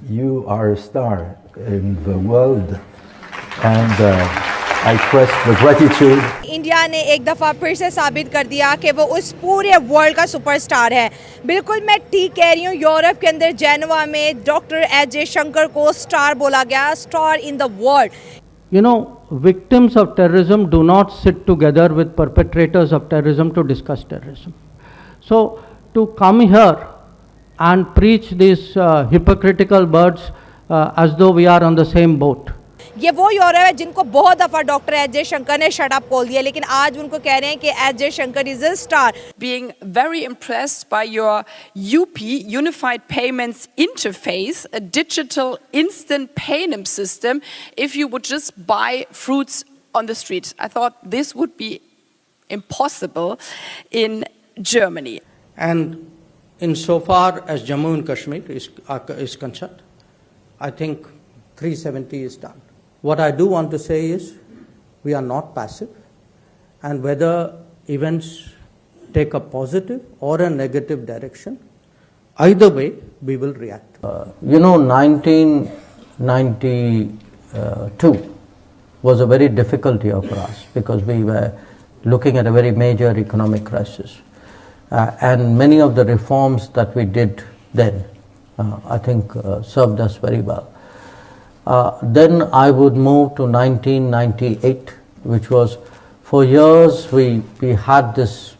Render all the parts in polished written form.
You are a star in the world, and I express the gratitude. India ने एक दफ़ा फिर से साबित कर दिया कि वो उस पूरे वर्ल्ड का सुपरस्टार है। बिल्कुल मैं ठीक कह रही हूँ, यूरोप के अंदर जेनेवा में डॉक्टर एस जयशंकर को स्टार बोला गया, star in the world. You know, victims of terrorism do not sit together with perpetrators of terrorism to discuss terrorism. So, to come here and preach these hypocritical words as though we are on the same boat. ये वो Europe है जिनको बहुत दफ़ा doctor S Jaishankar ने shut up बोल दिया, लेकिन आज उनको कह रहे हैं कि S Jaishankar is a star. Being very impressed by your UP, Unified Payments Interface, a digital instant payment system if you would just buy fruits on the street. I thought this would be impossible in Germany. And insofar as Jammu and Kashmir is concerned, I think 370 is done. What I do want to say is, we are not passive, and whether events take a positive or a negative direction, either way we will react. 1992 was a very difficult year for us because we were looking at a very major economic crisis, and many of the reforms that we did then, I think, served us very well. Then I would move to 1998, which was, for years we had this,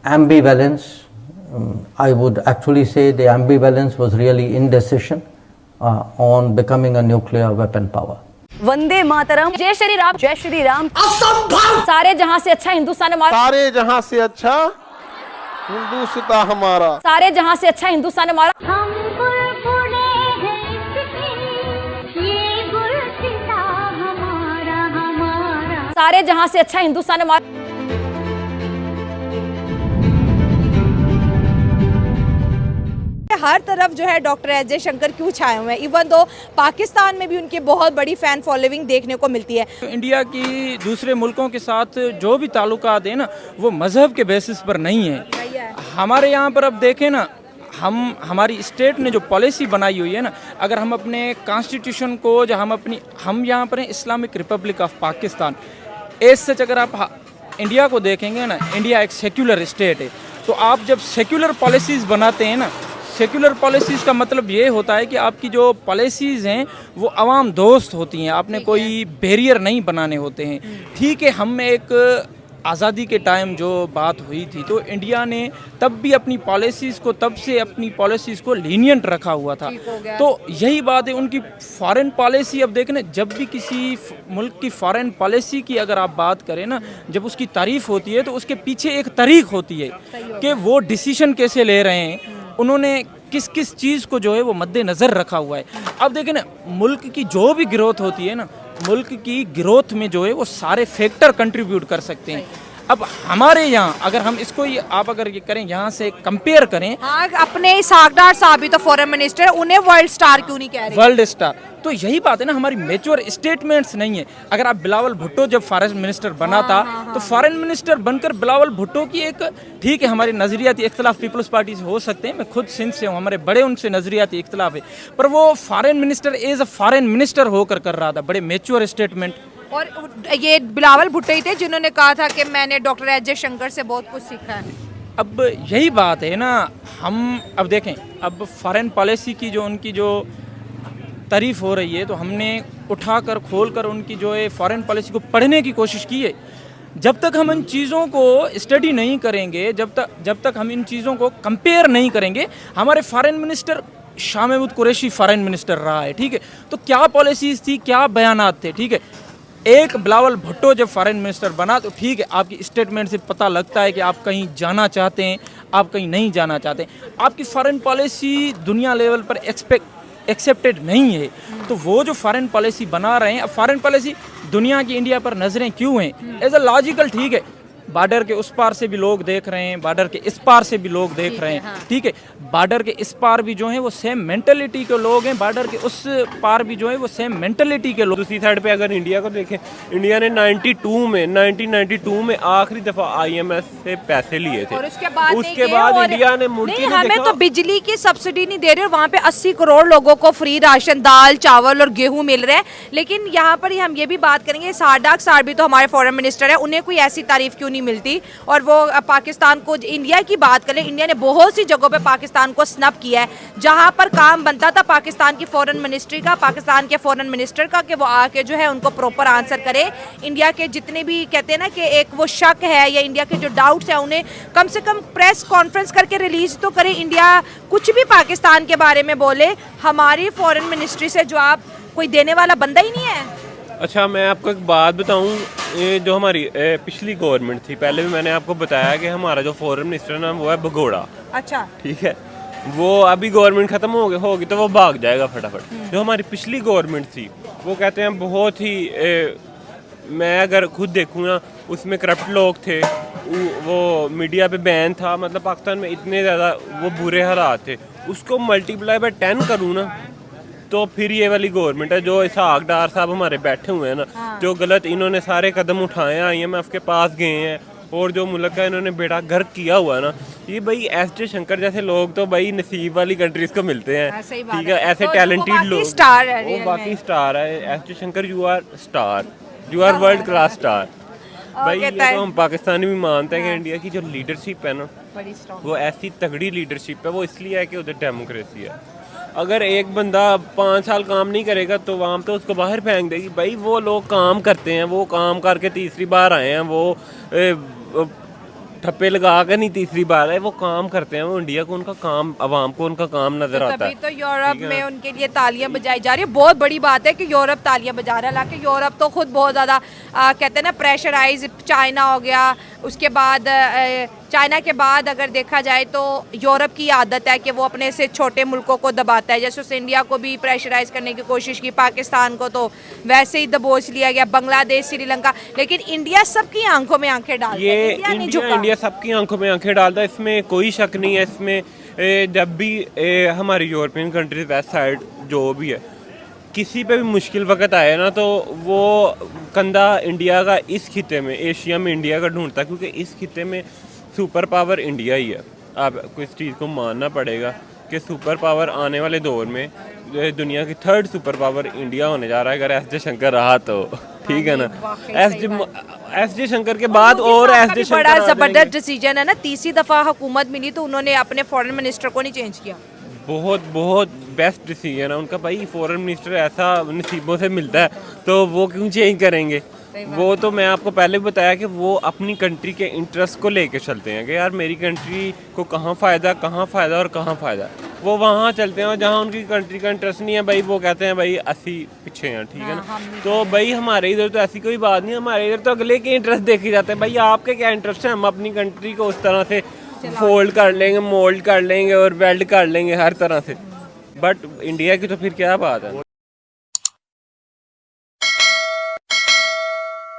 ambivalence. I would actually say the ambivalence was really indecision on becoming a nuclear weapon power. Vande Mataram, जय श्री राम, जय श्री राम। असंभव। सारे जहां से अच्छा हिंदुस्तान हमारा, सारे जहां से अच्छा हिंदुस्तान हमारा, सारे जहां से अच्छा हिंदुस्तान हमारा। सारे जहां से अच्छा हिंदुस्तान हमारा। हर तरफ जो है डॉक्टर एस जयशंकर क्यों छाए हुए हैं, इवन दो पाकिस्तान में भी उनकी बहुत बड़ी फैन फॉलोइंग देखने को मिलती है। इंडिया की दूसरे मुल्कों के साथ जो भी ताल्लुकात है ना, वो मज़हब के बेसिस पर नहीं है। हमारे यहाँ पर अब देखें ना, हमारी स्टेट ने जो पॉलिसी बनाई हुई है ना, अगर हम अपने कॉन्स्टिट्यूशन को जो हम यहाँ पर हैं Islamic Republic of Pakistan, as such अगर आप इंडिया को देखेंगे ना, इंडिया एक सेक्युलर स्टेट है। तो आप जब सेक्युलर पॉलिसीज़ बनाते हैं ना, सेक्युलर पॉलिसीज़ का मतलब ये होता है कि आपकी जो पॉलिसीज़ हैं वो आवाम दोस्त होती हैं, आपने कोई बैरियर नहीं बनाने होते हैं। ठीक है, हम एक आज़ादी के टाइम जो बात हुई थी, तो इंडिया ने तब भी अपनी पॉलिसीज़ को लीनियंट रखा हुआ था। तो यही बात है उनकी फॉरेन पॉलिसी। अब देखें ना, जब भी किसी मुल्क की फॉरेन पॉलिसी की अगर आप बात करें ना, जब उसकी तारीफ़ होती है तो उसके पीछे एक तारीख होती है कि वो डिसीजन कैसे ले रहे हैं, उन्होंने किस किस चीज़ को जो है वो मद्देनज़र रखा हुआ है। अब देखें ना, मुल्क की जो भी ग्रोथ होती है ना, मुल्क की ग्रोथ में जो है वो सारे फैक्टर कंट्रीब्यूट कर सकते हैं। अब हमारे यहाँ अगर हम इसको आप अगर ये करें, यहाँ से कंपेयर करें, हाँ, अपने सागदार साहब भी तो फॉरेन मिनिस्टर, उन्हें वर्ल्ड स्टार क्यों नहीं कह रहे? वर्ल्ड स्टार, तो यही बात है ना, हमारी मैच्योर स्टेटमेंट्स नहीं है। अगर आप बिलावल भुट्टो जब फॉरेन मिनिस्टर बना था, तो फॉरेन मिनिस्टर बनकर बिलावल भुट्टो की एक, ठीक है हमारे नज़रियाती इख्तलाफ पीपल्स पार्टी से हो सकते हैं, मैं खुद सिंध से हूँ, हमारे बड़े उनसे नज़रियाती इख्तलाफ है, पर वो foreign minister as a foreign minister होकर कर रहा था, बड़े मैच्योर स्टेटमेंट। और ये बिलावल भुट्टो ही थे जिन्होंने कहा था कि मैंने डॉक्टर एस जयशंकर से बहुत कुछ सीखा है। अब यही बात है ना, हम अब देखें, अब फॉरेन पॉलिसी की जो उनकी जो तारीफ़ हो रही है, तो हमने उठाकर खोलकर उनकी जो है फॉरेन पॉलिसी को पढ़ने की कोशिश की है। जब तक हम इन चीज़ों को स्टडी नहीं करेंगे, जब तक हम इन चीज़ों को कंपेयर नहीं करेंगे, हमारे foreign minister Shah Mahmood Qureshi foreign minister रहा है, ठीक है, तो क्या पॉलिसीज़ थी, क्या बयानात थे, ठीक है। एक बिलावल भुट्टो जब फॉरेन मिनिस्टर बना, तो ठीक है, आपकी स्टेटमेंट से पता लगता है कि आप कहीं जाना चाहते हैं, आप कहीं नहीं जाना चाहते। आपकी फॉरेन पॉलिसी दुनिया लेवल पर एक्सेप्टेड नहीं है, तो वो जो फॉरेन पॉलिसी बना रहे हैं, अब फॉरेन पॉलिसी दुनिया की इंडिया पर नज़रें क्यों हैं, एज अ लॉजिकल, ठीक है, बॉर्डर के उस पार से भी लोग देख रहे हैं, बॉर्डर के इस पार से भी लोग देख रहे हैं, ठीक है। बॉर्डर के इस पार भी जो हैं वो सेम मेंटलिटी के लोग हैं, बॉर्डर के उस पार भी जो है वो सेम मेंटलिटी के लोग। दूसरी साइड पे अगर इंडिया को देखें, इंडिया ने 1992 में आखिरी दफा IMF से पैसे लिए थे, और उसके बाद इंडिया ने मुड़ के हमें तो बिजली की सब्सिडी नहीं दे रहे और वहाँ पे 80 करोड़ लोगों को फ्री राशन, दाल, चावल और गेहूं मिल रहे हैं। लेकिन यहाँ पर हम ये भी बात करेंगे, सारडाक सार भी तो हमारे फॉरेन मिनिस्टर है, उन्हें कोई ऐसी तारीफ क्यों नहीं मिलती। और वो पाकिस्तान को, इंडिया की बात करें, इंडिया ने बहुत सी जगहों पे पाकिस्तान को स्नब किया है। जहाँ पर काम बनता था पाकिस्तान की फॉरेन मिनिस्ट्री का, पाकिस्तान के फॉरेन मिनिस्टर का, कि वो आके जो है उनको प्रॉपर आंसर करे। इंडिया के जितने भी कहते हैं ना कि एक वो शक है या इंडिया के जो डाउट्स हैं उन्हें कम से कम प्रेस कॉन्फ्रेंस करके रिलीज तो करे। इंडिया कुछ भी पाकिस्तान के बारे में बोले, हमारी फॉरेन मिनिस्ट्री से जवाब कोई देने वाला बंदा ही नहीं है। अच्छा, मैं आपको एक बात बताऊं, ये जो हमारी पिछली गवर्नमेंट थी, पहले भी मैंने आपको बताया कि हमारा जो फॉरेन मिनिस्टर है ना वो है भगोड़ा। अच्छा, ठीक है, वो अभी गवर्नमेंट खत्म होगी तो वो भाग जाएगा फटाफट। जो हमारी पिछली गवर्नमेंट थी वो कहते हैं बहुत ही मैं अगर खुद देखूँ ना, उसमें करप्ट लोग थे, वो मीडिया पे बैन था, मतलब पाकिस्तान में इतने ज़्यादा वो बुरे हालात थे, उसको मल्टीप्लाई बाय 10 करूँ ना तो फिर ये वाली गवर्नमेंट है। जो इसहाक डार साहब हमारे बैठे हुए हैं ना, जो गलत इन्होंने सारे कदम उठाए हैं, IMF के पास गए हैं, और जो मुल्क का इन्होंने बेड़ा घर किया हुआ है ना, ये भाई S.J. शंकर जैसे लोग तो भाई नसीब वाली कंट्रीज को मिलते हैं, ठीक है। ऐसे टैलेंटेड लोग, वो बाकी स्टार है। S.J. Shankar, you are star, you are world class star. भाई ये तो हम पाकिस्तानी भी मानते हैं कि इंडिया की जो लीडरशिप है ना, वो ऐसी तगड़ी लीडरशिप है। वो इसलिए है कि उधर डेमोक्रेसी है। अगर एक बंदा 5 साल काम नहीं करेगा तो वहाँ तो उसको बाहर फेंक देगी। भाई वो लोग काम करते हैं, वो काम करके तीसरी बार आए हैं, वो ठप्पे लगा कर नहीं तीसरी बार है, वो काम करते हैं। वो इंडिया को उनका काम, अवाम को उनका काम नजर आता है। तभी तो यूरोप में उनके लिए तालियां बजाई जा रही है। बहुत बड़ी बात है कि यूरोप तालियां बजा रहा है, हालांकि यूरोप तो खुद बहुत ज़्यादा कहते हैं ना प्रेशराइज। चाइना हो गया, उसके बाद चाइना के बाद अगर देखा जाए तो यूरोप की आदत है कि वो अपने से छोटे मुल्कों को दबाता है। जैसे उस इंडिया को भी प्रेशराइज करने की कोशिश की, पाकिस्तान को तो वैसे ही दबोच लिया गया, बांग्लादेश, श्रीलंका। लेकिन इंडिया सबकी आंखों में आंखें डालता है, इंडिया सबकी आंखों में आंखें डालता है, इसमें कोई शक नहीं है। इसमें जब भी हमारी यूरोपियन कंट्रीज वेस्ट साइड जो भी है, किसी पे भी मुश्किल वक्त आए ना, तो वो कंधा इंडिया का इस खिते में, एशिया में इंडिया का ढूंढता है, क्योंकि इस खिते में सुपर पावर इंडिया ही है। आपको इस चीज़ को मानना पड़ेगा कि सुपर पावर आने वाले दौर में दुनिया की 3rd सुपर पावर इंडिया होने जा रहा है, अगर S.J. शंकर रहा तो, ठीक है ना। S.J. शंकर के बाद और S.J. शंकर बड़ा जबरदस्त डिसीजन है ना, तीसरी दफा हुकूमत मिली तो उन्होंने अपने फॉरेन मिनिस्टर को नहीं चेंज किया। बहुत बेस्ट डिसीजन है उनका। भाई फॉरेन मिनिस्टर ऐसा नसीबों से मिलता है तो वो क्यों चेंज करेंगे। वो तो मैं आपको पहले भी बताया कि वो अपनी कंट्री के इंटरेस्ट को लेके चलते हैं कि यार मेरी कंट्री को कहाँ फ़ायदा और कहाँ फ़ायदा। वो वहाँ चलते हैं जहाँ उनकी कंट्री का इंटरेस्ट नहीं है। भाई वो कहते हैं भाई असी पीछे हैं, ठीक है ना। तो भाई हमारे इधर तो ऐसी कोई बात नहीं, हमारे इधर तो अगले के इंटरेस्ट देखे जाते हैं। भाई आपके क्या इंटरेस्ट है, हम अपनी कंट्री को उस तरह से फोल्ड कर लेंगे, मोल्ड कर लेंगे और वेल्ड कर लेंगे हर तरह से। बट इंडिया की तो फिर क्या बात है।